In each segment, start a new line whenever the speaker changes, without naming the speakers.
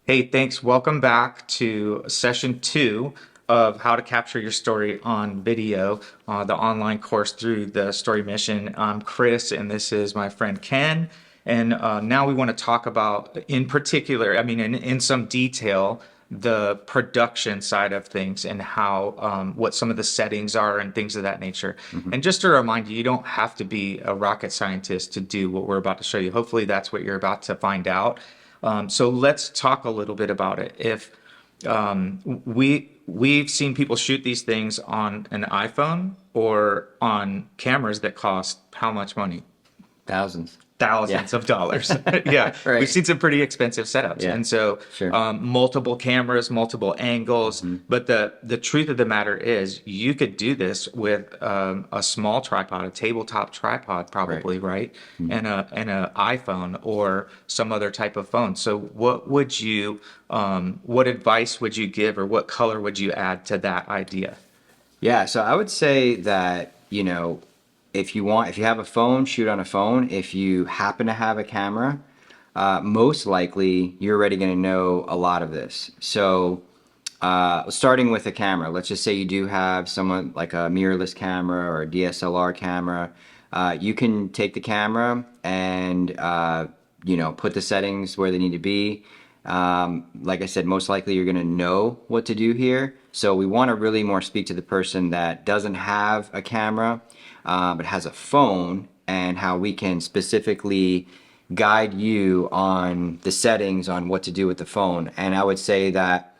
Hey, thanks. Welcome back to session 2 of how to capture your story on video, the online course through the storyMission. I'm Chris, and this is my friend Ken. And now we want to talk about, in particular, in some detail, the production side of things and how, what some of the settings are and things of that nature.
Hmm.
And just to remind you, you don't have to be a rocket scientist to do what we're about to show you. Hopefully, that's what you're about to find out. So let's talk a little bit about it. If we've seen people shoot these things on an iPhone or on cameras that cost how much money?
Thousands. Yeah.
Thousands of dollars. Yeah, we've
Right.
seen some pretty expensive setups,
Yeah.
and so
Sure.
multiple cameras, multiple angles.
Hmm.
But the truth of the matter is, you could do this with a small tripod, a tabletop tripod,
Right.
probably, right,
Hmm.
and a iPhone or some other type of phone. So, what advice would you give, or what color would you add to that idea?
Yeah. So I would say that, if you have a phone, shoot on a phone. If you happen to have a camera, most likely you're already going to know a lot of this. So, starting with a camera, let's just say you do have someone like a mirrorless camera or a DSLR camera. You can take the camera and put the settings where they need to be. Like I said, most likely you're going to know what to do here. So we want to really more speak to the person that doesn't have a camera, but has a phone, and how we can specifically guide you on the settings on what to do with the phone. And I would say that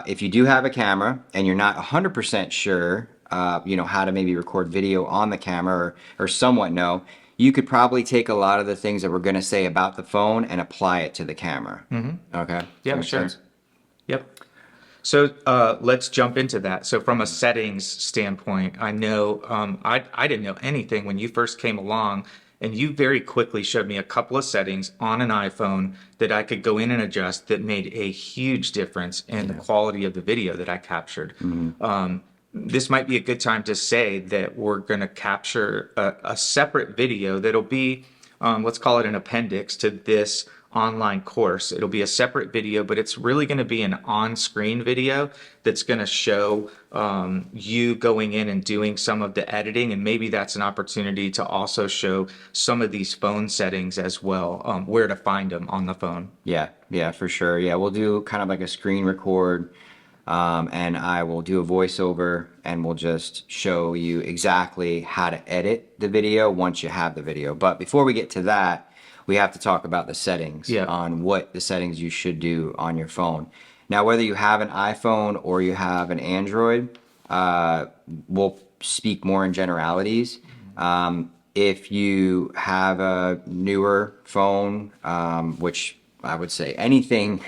if you do have a camera and you're not 100% sure, how to maybe record video on the camera, or somewhat know, you could probably take a lot of the things that we're going to say about the phone and apply it to the camera. Okay? Does that
Yeah,
make
sure.
sense?
Yep. So let's jump into that. So from a settings standpoint, I know I didn't know anything when you first came along, and you very quickly showed me a couple of settings on an iPhone that I could go in and adjust that made a huge difference in the
Yeah.
quality of the video that I captured.
Hmm.
This might be a good time to say that we're going to capture a separate video that'll be, let's call it an appendix to this online course. It'll be a separate video, but it's really going to be an on-screen video that's going to show you going in and doing some of the editing, and maybe that's an opportunity to also show some of these phone settings as well, where to find them on the phone.
Yeah, yeah, for sure. Yeah, we'll do kind of like a screen record, and I will do a voiceover, and we'll just show you exactly how to edit the video once you have the video. But before we get to that, we have to talk about the settings,
Yeah.
on what the settings you should do on your phone. Now, whether you have an iPhone or you have an Android, we'll speak more in generalities. If you have a newer phone, which I would say anything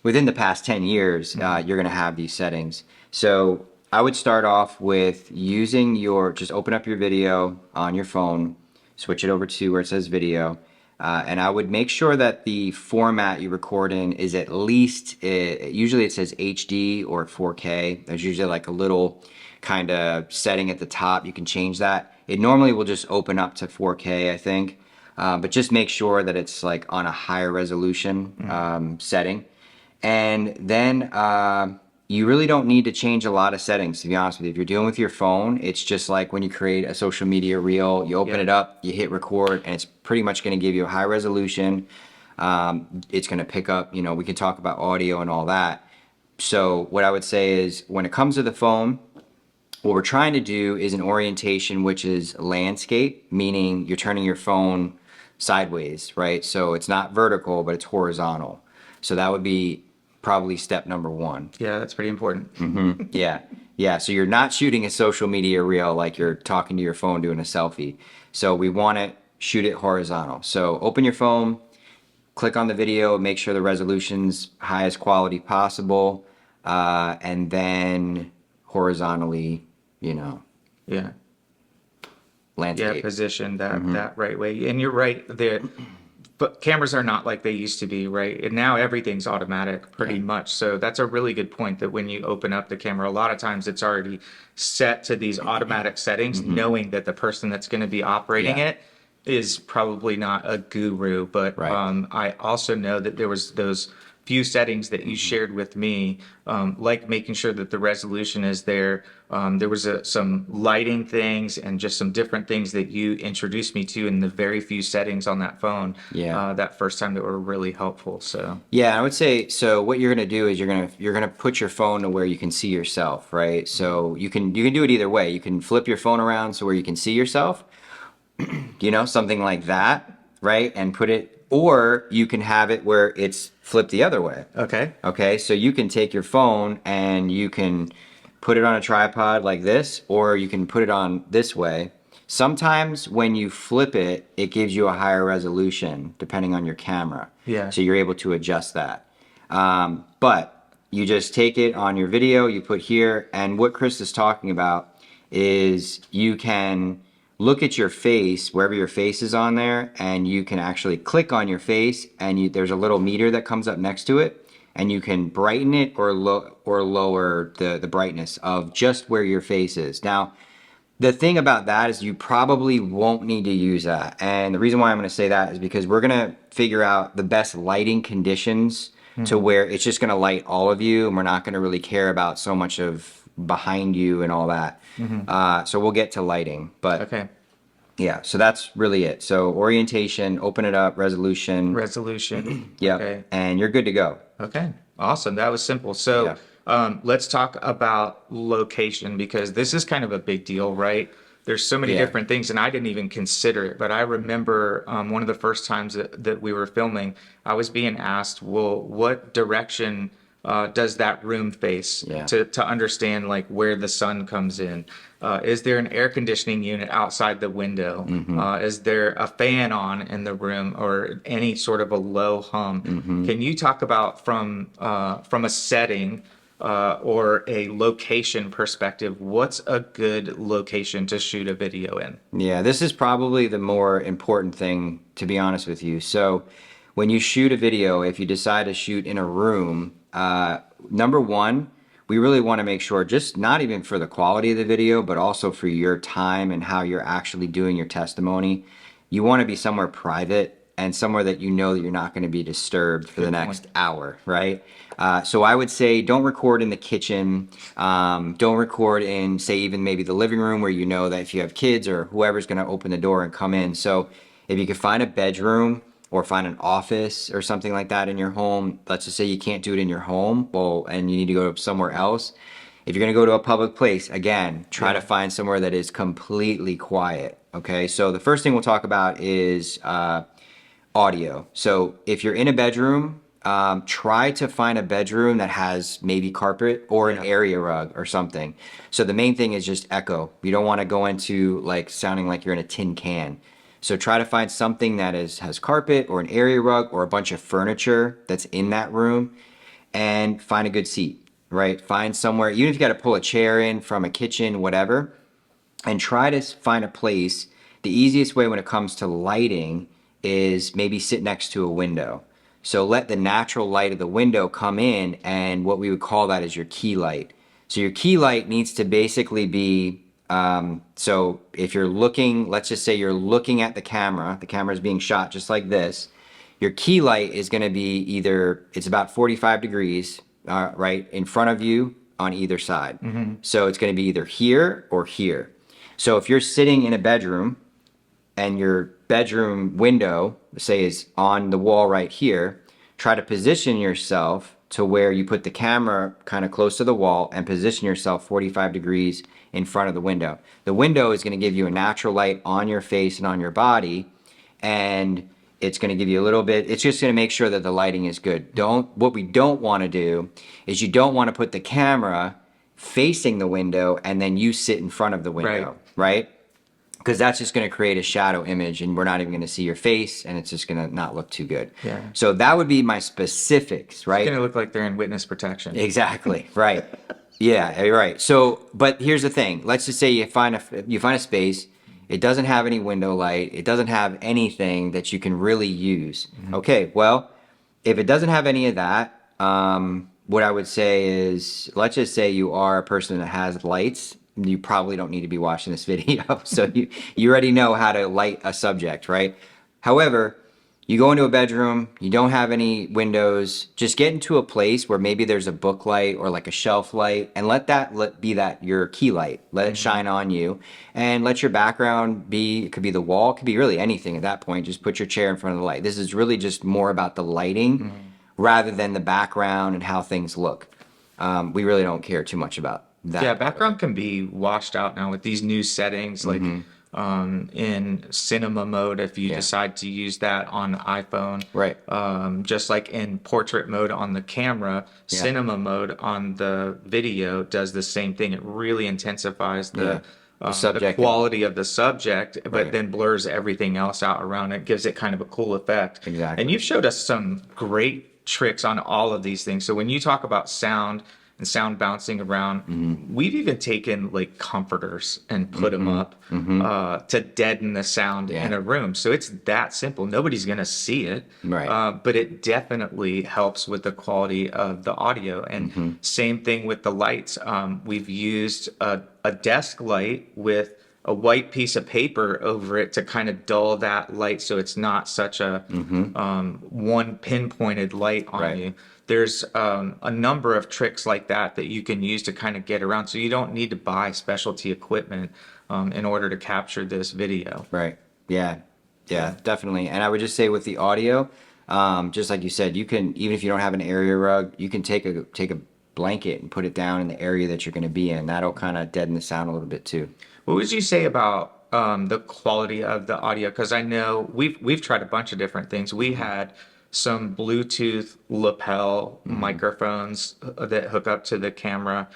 within the past 10 years, you're going to have these settings. So I would start off with just open up your video on your phone, switch it over to where it says video, and I would make sure that the format you record in is at least, usually it says HD or 4K. There's usually like a little kind of setting at the top. You can change that. It normally will just open up to 4K, I think. But just make sure that it's like on a higher resolution setting. And then you really don't need to change a lot of settings, to be honest with you. If you're dealing with your phone, it's just like when you create a social media reel, you open
Yeah.
it up, you hit record, and it's pretty much going to give you a high resolution. It's going to pick up, we can talk about audio and all that. So what I would say is, when it comes to the phone, what we're trying to do is an orientation which is landscape, meaning you're turning your phone sideways, right? So it's not vertical, but it's horizontal. So that would be probably step number one.
Yeah, that's pretty important.
Yeah. Yeah. So you're not shooting a social media reel like you're talking to your phone doing a selfie. So we want to shoot it horizontal. So open your phone, click on the video, make sure the resolution's highest quality possible, and then horizontally, you know,
Yeah. Yeah,
landscape.
position that right way. And you're right there. But cameras are not like they used to be, right? And now everything's automatic pretty
Yeah.
much. So that's a really good point, that when you open up the camera, a lot of times it's already set to these automatic settings, knowing that the person that's going to be operating
Yeah.
it is probably not a guru. But
Right.
I also know that there was those few settings that you shared with me, like making sure that the resolution is there. There was some lighting things and just some different things that you introduced me to in the very few settings on that phone
Yeah.
that first time that were really helpful. So
Yeah, I would say so. What you're gonna do is you're gonna put your phone to where you can see yourself, right? So you can do it either way. You can flip your phone around so where you can see yourself, something like that, right? And put it, or you can have it where it's flipped the other way.
okay,
Okay, so you can take your phone and you can put it on a tripod like this, or you can put it on this way. Sometimes when you flip it, it gives you a higher resolution depending on your camera.
yeah,
So you're able to adjust that. But you just take it on your video, you put here, and what Chris is talking about is you can look at your face, wherever your face is on there, and you can actually click on your face, and there's a little meter that comes up next to it, and you can brighten it or lower the brightness of just where your face is. Now, the thing about that is you probably won't need to use that. And the reason why I'm going to say that is because we're going to figure out the best lighting conditions to where it's just going to light all of you, and we're not going to really care about so much of behind you and all that. So we'll get to lighting, but
okay.
yeah, so that's really it. So orientation, open it up, resolution,
Resolution.
yep,
Okay.
and you're good to go.
Okay, awesome. That was simple. So
Yeah.
let's talk about location because this is kind of a big deal, right? There's so many
Yeah.
different things, and I didn't even consider it. But I remember one of the first times that we were filming, I was being asked, well, what direction does that room face
Yeah.
to understand like where the sun comes in? Is there an air conditioning unit outside the window? Is there a fan on in the room or any sort of a low hum? Can you talk about from a setting or a location perspective, what's a good location to shoot a video in?
Yeah, this is probably the more important thing, to be honest with you. So, when you shoot a video, if you decide to shoot in a room, number one, we really want to make sure, just not even for the quality of the video, but also for your time and how you're actually doing your testimony, you want to be somewhere private and somewhere that you know that you're not going to be disturbed for the
Good
next
point.
hour, right? So I would say don't record in the kitchen. Don't record in, say, even maybe the living room where you know that if you have kids or whoever's going to open the door and come in. So if you could find a bedroom or find an office or something like that in your home, let's just say you can't do it in your home, well, and you need to go somewhere else. If you're going to go to a public place, again, try to find somewhere that is completely quiet. Okay, so the first thing we'll talk about is audio. So if you're in a bedroom, try to find a bedroom that has maybe carpet or an area rug or something. So the main thing is just echo. You don't want to go into like sounding like you're in a tin can. So try to find something that has carpet or an area rug or a bunch of furniture that's in that room, and find a good seat, right? Find somewhere, even if you got to pull a chair in from a kitchen, whatever, and try to find a place. The easiest way when it comes to lighting is maybe sit next to a window. So let the natural light of the window come in, and what we would call that is your key light. So your key light needs to basically be, so if you're looking, let's just say you're looking at the camera is being shot just like this. Your key light is going to be either, it's about 45 degrees, right, in front of you on either side. So it's going to be either here or here. So if you're sitting in a bedroom and your bedroom window, say, is on the wall right here, try to position yourself to where you put the camera kind of close to the wall and position yourself 45 degrees in front of the window. The window is going to give you a natural light on your face and on your body, and it's going to give you a little bit, it's just going to make sure that the lighting is good. What we don't want to do is you don't want to put the camera facing the window and then you sit in front of the window, right? Because that's just going to create a shadow image and we're not even going to see your face, and it's just going to not look too good.
Yeah.
So that would be my specifics, right?
It's going to look like they're in witness protection.
Exactly, right. Yeah, you're right. So, but here's the thing. Let's just say you find a space. It doesn't have any window light. It doesn't have anything that you can really use. Okay, well, if it doesn't have any of that, what I would say is, let's just say you are a person that has lights. You probably don't need to be watching this video. So you already know how to light a subject, right? However, You go into a bedroom, you don't have any windows, just get into a place where maybe there's a book light or like a shelf light, and be that your key light. Let it shine on you, and let your background be, it could be the wall, it could be really anything at that point. Just put your chair in front of the light. This is really just more about the lighting rather than the background and how things look. We really don't care too much about that.
Yeah, background can be washed out now with these new settings, like in cinema mode, if you
Yeah.
decide to use that on iPhone.
Right.
Just like in portrait mode on the camera,
Yeah.
cinema mode on the video does the same thing. It really intensifies
Yeah. The
the
subject.
quality of the subject, but
Right.
then blurs everything else out around it, gives it kind of a cool effect.
Exactly.
And you've showed us some great tricks on all of these things. So when you talk about sound and sound bouncing around, we've even taken like comforters and put them up to deaden the sound
Yeah.
in a room. So it's that simple. Nobody's going to see it,
Right.
but it definitely helps with the quality of the audio. And same thing with the lights. We've used a desk light with a white piece of paper over it to kind of dull that light so it's not such a one pinpointed light on
Right.
you. There's a number of tricks like that that you can use to kind of get around. So you don't need to buy specialty equipment in order to capture this video.
Right. Yeah. Yeah, definitely. And I would just say with the audio, just like you said, you can, even if you don't have an area rug, you can take a blanket and put it down in the area that you're going to be in. That'll kind of deaden the sound a little bit too.
What would you say about the quality of the audio? Because I know we've tried a bunch of different things. We had some Bluetooth lapel microphones that hook up to the camera.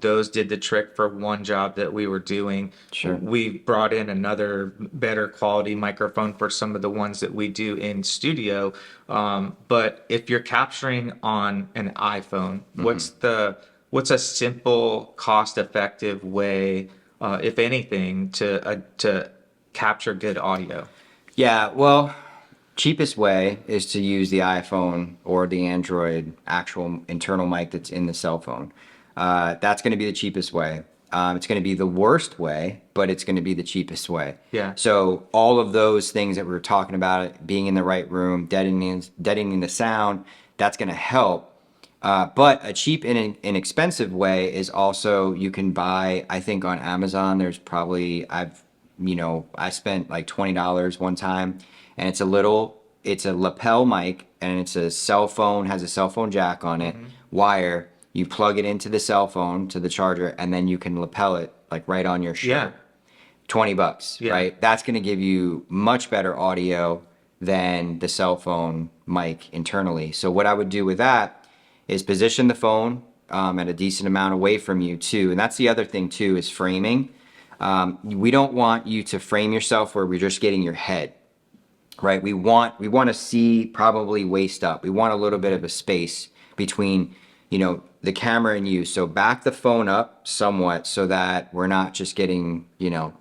Those did the trick for one job that we were doing.
Sure.
We brought in another better quality microphone for some of the ones that we do in studio. But if you're capturing on an iPhone, what's a simple, cost-effective way, if anything, to capture good audio?
Yeah, well, cheapest way is to use the iPhone or the Android actual internal mic that's in the cell phone. That's going to be the cheapest way. It's going to be the worst way, but it's going to be the cheapest way.
Yeah.
So all of those things that we were talking about, being in the right room, deadening the sound, that's going to help. But a cheap and inexpensive way is also you can buy, I think on Amazon, there's probably, I spent like $20 one time, and it's a lapel mic, and it's a cell phone, has a cell phone jack on it, wire. You plug it into the cell phone to the charger, and then you can lapel it like right on your shirt.
Yeah.
$20,
Yeah.
right? That's going to give you much better audio than the cell phone mic internally. So what I would do with that is position the phone at a decent amount away from you too. And that's the other thing too, is framing. We don't want you to frame yourself where we're just getting your head, right? We want to see probably waist up. We want a little bit of a space between, the camera and you. So back the phone up somewhat so that we're not just getting,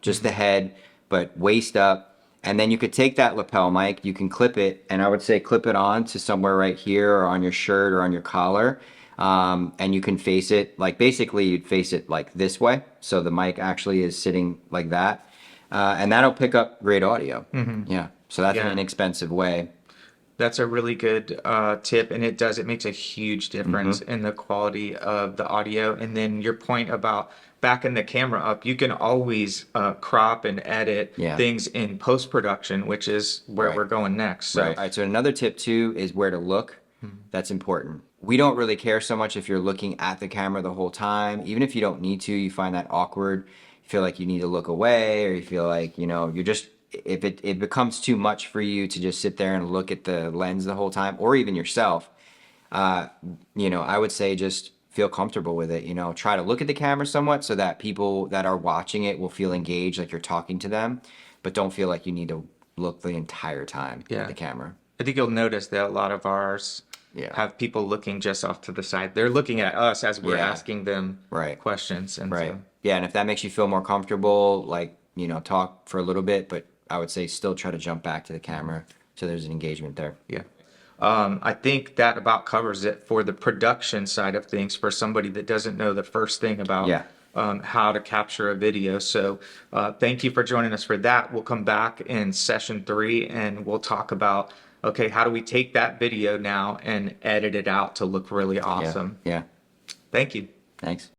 just the head, but waist up. And then you could take that lapel mic, you can clip it, and I would say clip it on to somewhere right here or on your shirt or on your collar. And you can face it, like basically you'd face it like this way. So the mic actually is sitting like that. And that'll pick up great audio. Yeah. So that's an
Yeah.
inexpensive way.
That's a really good tip, and it makes a huge difference in the quality of the audio. And then your point about backing the camera up, you can always crop and edit
Yeah.
things in post-production, which is where
Right.
we're going next. So
Right. All right. So another tip too is where to look. That's important. We don't really care so much if you're looking at the camera the whole time. Even if you don't need to, you find that awkward. You feel like you need to look away, or you feel like, you're just, if it becomes too much for you to just sit there and look at the lens the whole time, or even yourself, I would say just feel comfortable with it. Try to look at the camera somewhat so that people that are watching it will feel engaged, like you're talking to them, but don't feel like you need to look the entire time
Yeah.
at the camera.
I think you'll notice that a lot of ours
Yeah.
have people looking just off to the side. They're looking at us as we're
Yeah.
asking them
Right.
questions. And
Right.
so,
Yeah, and if that makes you feel more comfortable, like, talk for a little bit, but I would say still try to jump back to the camera so there's an engagement there.
yeah. I think that about covers it for the production side of things for somebody that doesn't know the first thing about
Yeah.
how to capture a video. So thank you for joining us for that. We'll come back in session 3 and we'll talk about okay, how do we take that video now and edit it out to look really awesome?
Yeah.
Thank you.
Thanks.